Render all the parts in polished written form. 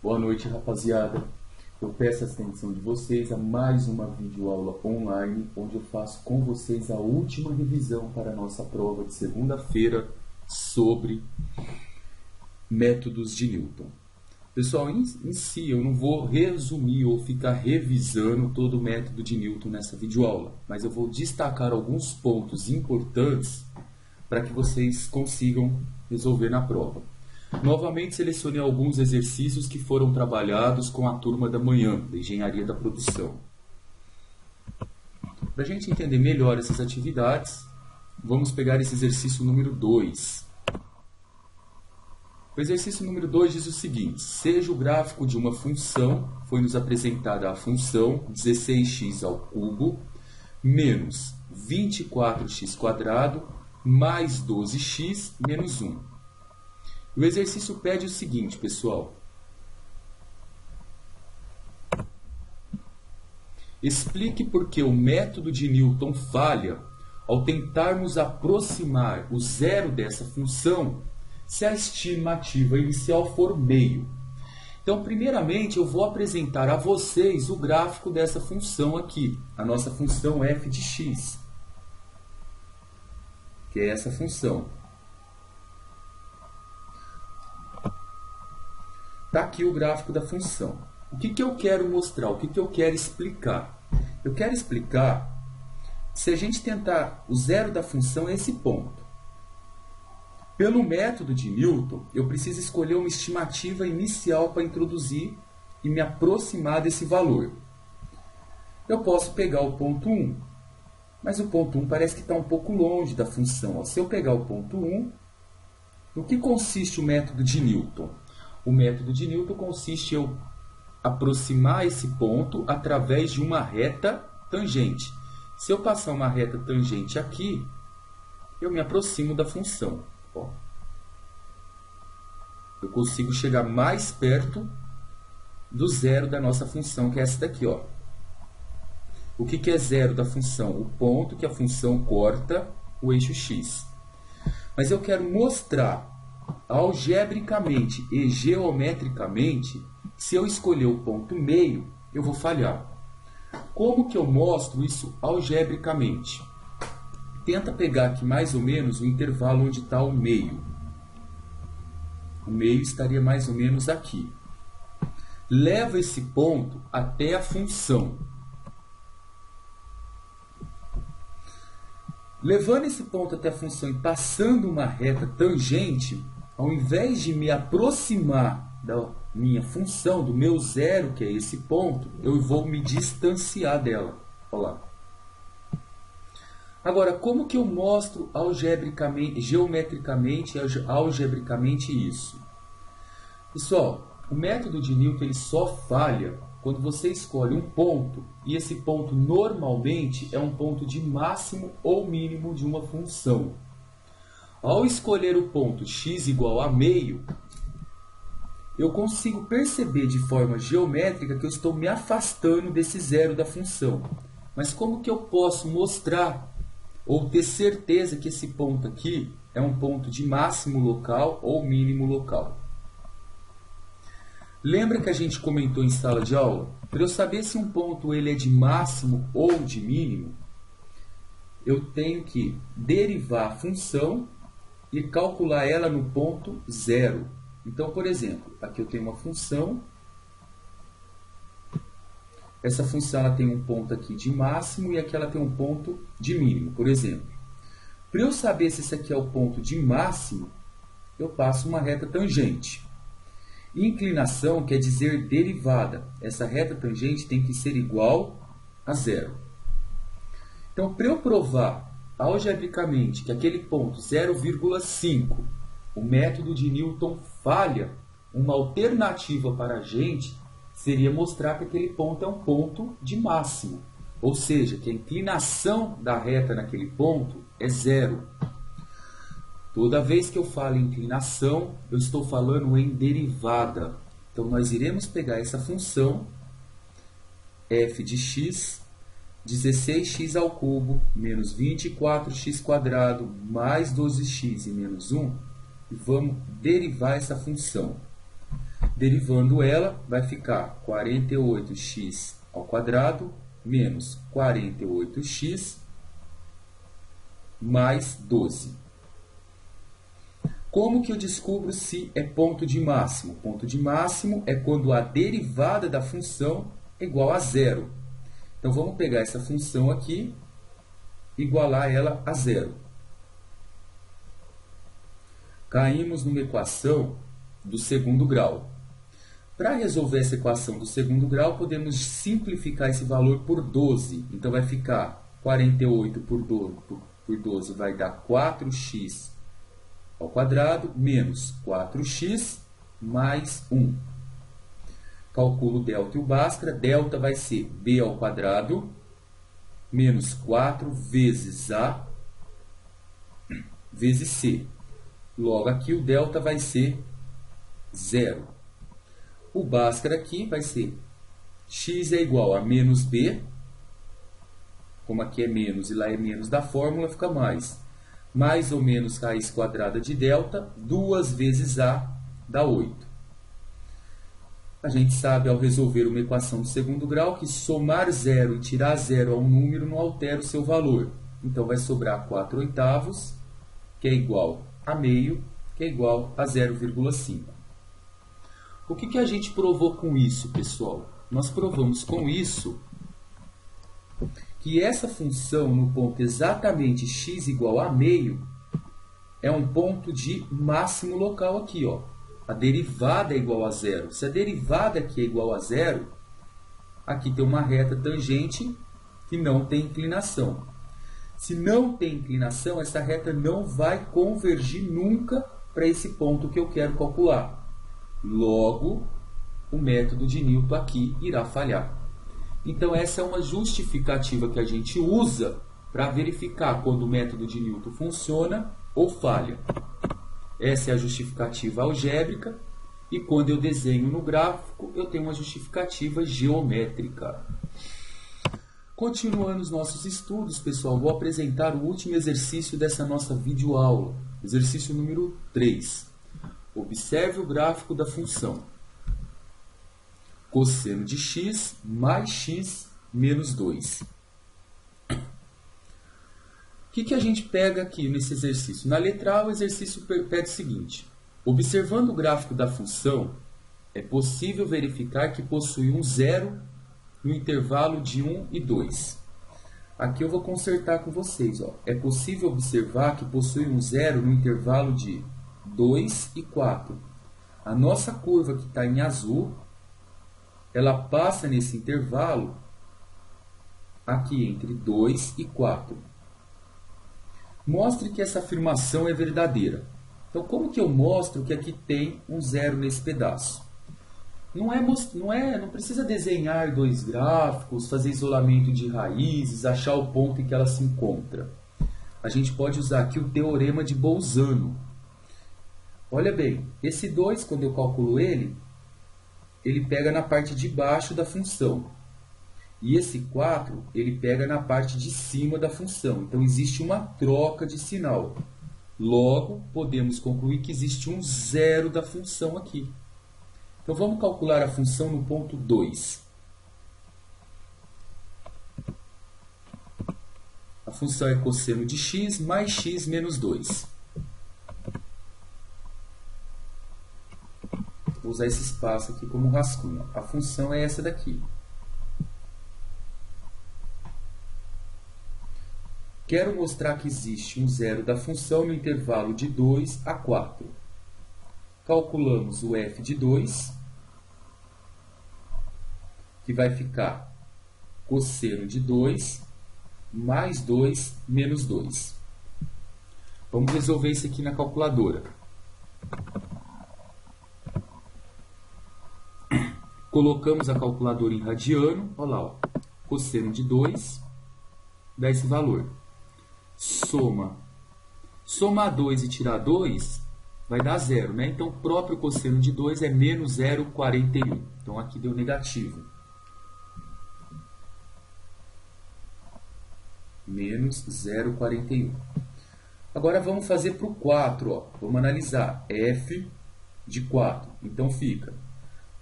Boa noite, rapaziada. Eu peço a atenção de vocês a mais uma videoaula online, onde eu faço com vocês a última revisão para a nossa prova de segunda-feira sobre métodos de Newton. Pessoal, em si, eu não vou resumir ou ficar revisando todo o método de Newton nessa videoaula, mas eu vou destacar alguns pontos importantes para que vocês consigam resolver na prova. Novamente, selecionei alguns exercícios que foram trabalhados com a turma da manhã, da Engenharia da Produção. Para a gente entender melhor essas atividades, vamos pegar esse exercício número 2. O exercício número 2 diz o seguinte: seja o gráfico de uma função, foi nos apresentada a função 16x ao cubo, menos 24x² mais 12x menos 1. O exercício pede o seguinte, pessoal. Explique por que o método de Newton falha ao tentarmos aproximar o zero dessa função se a estimativa inicial for meio. Então, primeiramente, eu vou apresentar a vocês o gráfico dessa função aqui, a nossa função f de x, que é essa função. Está aqui o gráfico da função. O que eu quero mostrar? O que eu quero explicar? Eu quero explicar se a gente tentar o zero da função é esse ponto. Pelo método de Newton, eu preciso escolher uma estimativa inicial para introduzir e me aproximar desse valor. Eu posso pegar o ponto 1, mas o ponto 1 parece que está um pouco longe da função. Se eu pegar o ponto 1, no que consiste o método de Newton? O método de Newton consiste em eu aproximar esse ponto através de uma reta tangente. Se eu passar uma reta tangente aqui, eu me aproximo da função. Ó. Eu consigo chegar mais perto do zero da nossa função, que é essa daqui. Ó. O que é zero da função? O ponto que a função corta o eixo x. Mas eu quero mostrar algebricamente e geometricamente, se eu escolher o ponto meio, eu vou falhar. Como que eu mostro isso algebricamente? Tenta pegar aqui mais ou menos o intervalo onde está o meio. O meio estaria mais ou menos aqui. Leva esse ponto até a função. Levando esse ponto até a função e passando uma reta tangente, ao invés de me aproximar da minha função, do meu zero, que é esse ponto, eu vou me distanciar dela. Olha lá. Agora, como que eu mostro algebricamente, geometricamente e algebricamente isso? Pessoal, o método de Newton ele só falha quando você escolhe um ponto, e esse ponto normalmente é um ponto de máximo ou mínimo de uma função. Ao escolher o ponto x igual a meio, eu consigo perceber de forma geométrica que eu estou me afastando desse zero da função. Mas como que eu posso mostrar ou ter certeza que esse ponto aqui é um ponto de máximo local ou mínimo local? Lembra que a gente comentou em sala de aula? Para eu saber se um ponto ele é de máximo ou de mínimo, eu tenho que derivar a função e calcular ela no ponto zero. Então, por exemplo, aqui eu tenho uma função. Essa função ela tem um ponto aqui de máximo e aqui ela tem um ponto de mínimo, por exemplo. Para eu saber se esse aqui é o ponto de máximo, eu passo uma reta tangente. Inclinação quer dizer derivada. Essa reta tangente tem que ser igual a zero. Então, para eu provar algebricamente que aquele ponto 0,5, o método de Newton falha, uma alternativa para a gente seria mostrar que aquele ponto é um ponto de máximo. Ou seja, que a inclinação da reta naquele ponto é zero. Toda vez que eu falo em inclinação, eu estou falando em derivada. Então, nós iremos pegar essa função f de x, 16x ao cubo, menos 24x² mais 12x e menos 1, e vamos derivar essa função. Derivando ela, vai ficar 48x ao quadrado menos 48x mais 12. Como que eu descubro se é ponto de máximo? Ponto de máximo é quando a derivada da função é igual a zero. Então, vamos pegar essa função aqui e igualar ela a zero. Caímos numa equação do segundo grau. Para resolver essa equação do segundo grau, podemos simplificar esse valor por 12. Então, vai ficar 48 por 12 vai dar 4x ao quadrado menos 4x mais 1. Calculo o delta e o Bhaskara. Delta vai ser b ao quadrado menos 4 vezes a vezes c. Logo, aqui o delta vai ser 0. O Bhaskara aqui vai ser x é igual a menos b. Como aqui é menos e lá é menos da fórmula, fica mais ou menos raiz quadrada de delta, 2 vezes a dá 8. A gente sabe, ao resolver uma equação do segundo grau, que somar 0 e tirar 0 a um número não altera o seu valor. Então, vai sobrar 4/8, que é igual a meio, que é igual a 0,5. O que a gente provou com isso, pessoal? Nós provamos com isso que essa função no ponto exatamente x igual a meio é um ponto de máximo local aqui, ó. A derivada é igual a zero. Se a derivada aqui é igual a zero, aqui tem uma reta tangente que não tem inclinação. Se não tem inclinação, essa reta não vai convergir nunca para esse ponto que eu quero calcular. Logo, o método de Newton aqui irá falhar. Então, essa é uma justificativa que a gente usa para verificar quando o método de Newton funciona ou falha. Essa é a justificativa algébrica, e quando eu desenho no gráfico, eu tenho uma justificativa geométrica. Continuando os nossos estudos, pessoal, vou apresentar o último exercício dessa nossa videoaula, exercício número 3. Observe o gráfico da função cosseno de x mais x menos 2. O que a gente pega aqui nesse exercício? Na letra A, o exercício pede o seguinte: observando o gráfico da função, é possível verificar que possui um zero no intervalo de 1 e 2. Aqui eu vou consertar com vocês. Ó. É possível observar que possui um zero no intervalo de 2 e 4. A nossa curva que está em azul, ela passa nesse intervalo aqui entre 2 e 4. Mostre que essa afirmação é verdadeira. Então, como que eu mostro que aqui tem um zero nesse pedaço? Não precisa desenhar dois gráficos, fazer isolamento de raízes, achar o ponto em que ela se encontra. A gente pode usar aqui o teorema de Bolzano. Olha bem, esse 2, quando eu calculo ele pega na parte de baixo da função. E esse 4, ele pega na parte de cima da função. Então, existe uma troca de sinal. Logo, podemos concluir que existe um zero da função aqui. Então, vamos calcular a função no ponto 2. A função é cosseno de x mais x menos 2. Vou usar esse espaço aqui como rascunho. A função é essa daqui. Quero mostrar que existe um zero da função no intervalo de 2 a 4. Calculamos o f de 2, que vai ficar cosseno de 2 mais 2 menos 2. Vamos resolver isso aqui na calculadora. Colocamos a calculadora em radiano. Olha lá, ó. Cosseno de 2 dá esse valor. Somar 2 e tirar 2 vai dar 0, né? Então, o próprio cosseno de 2 é menos 0,41. Então, aqui deu negativo. Menos 0,41. Agora, vamos fazer para o 4. Ó. Vamos analisar f de 4. Então, fica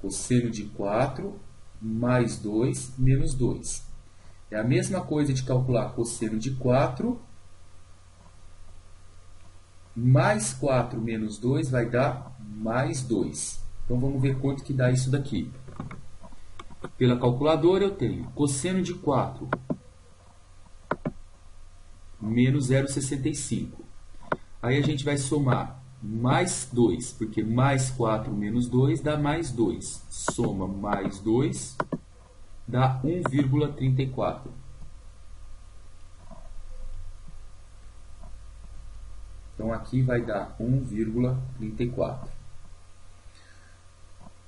Cosseno de 4 mais 2 menos 2. É a mesma coisa de calcular cosseno de 4 mais 4 menos 2 vai dar mais 2. Então, vamos ver quanto que dá isso daqui. Pela calculadora, eu tenho cosseno de 4 menos 0,65. Aí a gente vai somar mais 2, porque mais 4 menos 2 dá mais 2. Soma mais 2 dá 1,34. Então, aqui vai dar 1,34.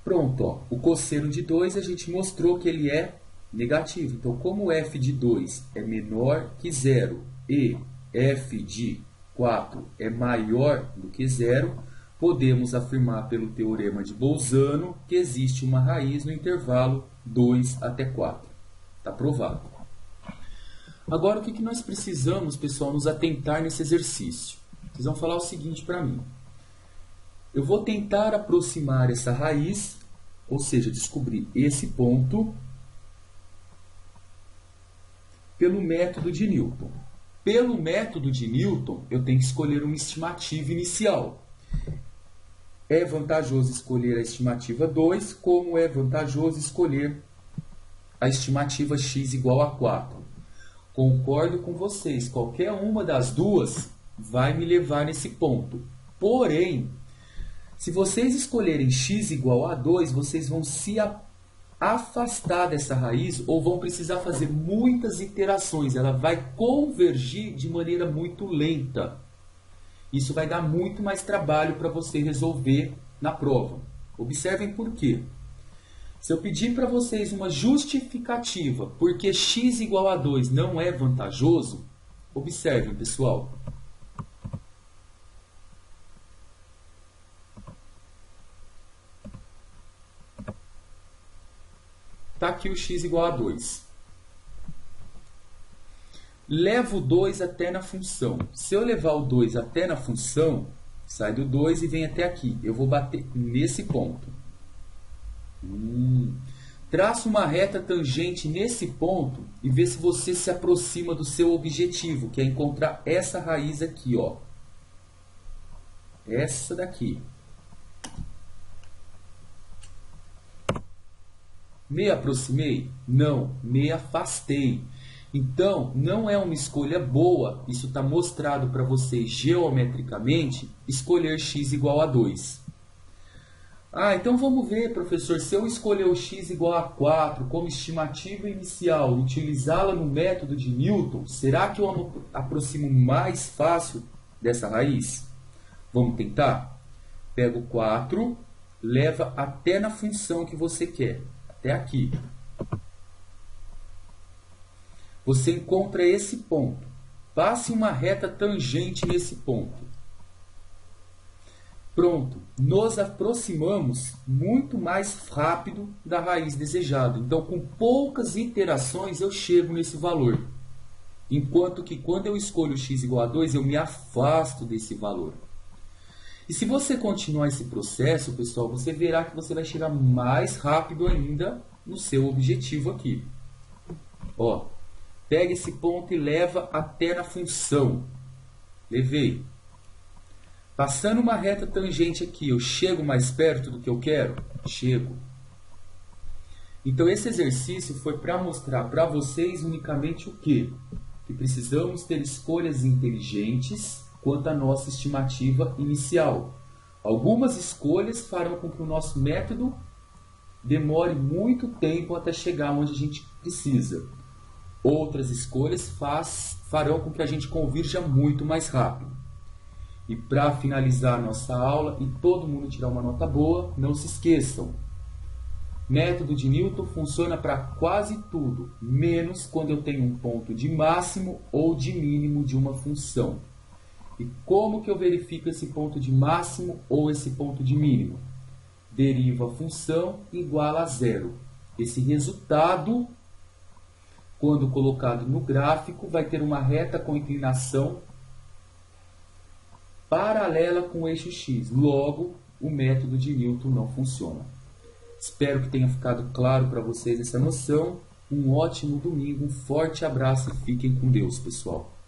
Pronto, ó. O cosseno de 2 a gente mostrou que ele é negativo. Então, como f de 2 é menor que 0 e f de 4 é maior do que 0, podemos afirmar pelo teorema de Bolzano que existe uma raiz no intervalo 2 até 4. Está provado. Agora, o que nós precisamos, pessoal, nos atentar nesse exercício? Vocês vão falar o seguinte para mim. Eu vou tentar aproximar essa raiz, ou seja, descobrir esse ponto, pelo método de Newton. Pelo método de Newton, eu tenho que escolher uma estimativa inicial. É vantajoso escolher a estimativa 2, como é vantajoso escolher a estimativa x igual a 4. Concordo com vocês, qualquer uma das duas vai me levar nesse ponto. Porém, se vocês escolherem x igual a 2, vocês vão se afastar dessa raiz ou vão precisar fazer muitas iterações. Ela vai convergir de maneira muito lenta. Isso vai dar muito mais trabalho para você resolver na prova. Observem por quê. Se eu pedir para vocês uma justificativa porque x igual a 2 não é vantajoso, observem, pessoal. Está aqui o x igual a 2. Levo o 2 até na função. Se eu levar o 2 até na função, sai do 2 e vem até aqui. Eu vou bater nesse ponto. Traço uma reta tangente nesse ponto e vê se você se aproxima do seu objetivo, que é encontrar essa raiz aqui, ó. Essa daqui. Me aproximei? Não, me afastei. Então, não é uma escolha boa, isso está mostrado para vocês geometricamente, escolher x igual a 2. Ah, então vamos ver, professor, se eu escolher o x igual a 4 como estimativa inicial, utilizá-la no método de Newton, será que eu aproximo mais fácil dessa raiz? Vamos tentar? Pega o 4, leva até na função que você quer. Até aqui. Você encontra esse ponto. Passe uma reta tangente nesse ponto. Pronto. Nos aproximamos muito mais rápido da raiz desejada. Então, com poucas iterações, eu chego nesse valor. Enquanto que quando eu escolho x igual a 2, eu me afasto desse valor. E se você continuar esse processo, pessoal, você verá que você vai chegar mais rápido ainda no seu objetivo aqui. Ó, pega esse ponto e leva até na função. Levei. Passando uma reta tangente aqui, eu chego mais perto do que eu quero? Chego. Então, esse exercício foi para mostrar para vocês unicamente o quê? Que precisamos ter escolhas inteligentes quanto à nossa estimativa inicial. Algumas escolhas farão com que o nosso método demore muito tempo até chegar onde a gente precisa. Outras escolhas farão com que a gente convirja muito mais rápido. E para finalizar a nossa aula e todo mundo tirar uma nota boa, não se esqueçam. Método de Newton funciona para quase tudo, menos quando eu tenho um ponto de máximo ou de mínimo de uma função. E como que eu verifico esse ponto de máximo ou esse ponto de mínimo? Derivo a função igual a 0. Esse resultado, quando colocado no gráfico, vai ter uma reta com inclinação paralela com o eixo x. Logo, o método de Newton não funciona. Espero que tenha ficado claro para vocês essa noção. Um ótimo domingo, um forte abraço e fiquem com Deus, pessoal.